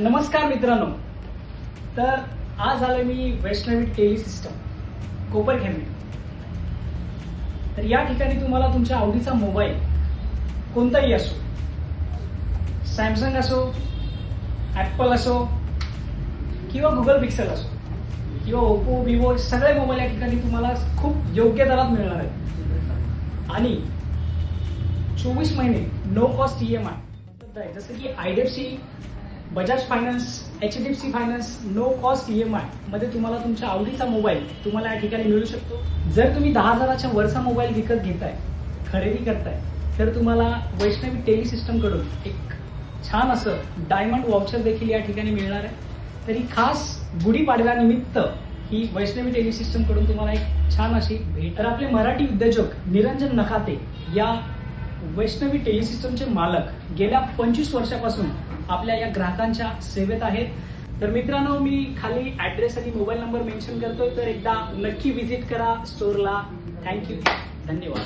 नमस्कार मित्रांनो, तर आज आलो मी वैष्णवी टेली सिस्टम कोपरखेरणे। तर या ठिकाणी तुम्हाला तुमच्या आवडीचा मोबाईल कोणताही असो, सॅमसंग असो, ॲपल असो किंवा गुगल पिक्सेल असो किंवा ओप्पो, विवो, सगळे मोबाईल या ठिकाणी तुम्हाला खूप योग्य दरात मिळणार आहेत आणि 24 महिने नो कॉस्ट EMI, जसं की IDFC, Bajaj finance, HDFC finance no cost EMI मध्ये तुम्हाला तुमच्या आवडीचा मोबाईल तुम्हाला या ठिकाणी मिळू शकतो। जर तुम्ही 10,000च्या वरचा मोबाईल विकत घेताय, खरेदी करताय, तर तुम्हाला वैष्णवी टेली सिस्टम कडून एक छान असं डायमंड वाउचर देखील या ठिकाणी मिळणार आहे। तरी खास गुढीपाडव्यानिमित्त ही वैष्णवी टेली सिस्टम कडून तुम्हाला एक छान अशी भेट। तर आपले मराठी उद्योजक निरंजन नखाते या वैष्णवी टेली सिस्टमचे मालक गेल्या 25 वर्षापासून आपल्या या ग्राहकांच्या सेवेत आहेत। तर मित्रांनो, मी खाली ऍड्रेस आणि मोबाईल नंबर मेन्शन करतोय, तर एकदा नक्की व्हिजिट करा स्टोअरला। थँक्यू, धन्यवाद।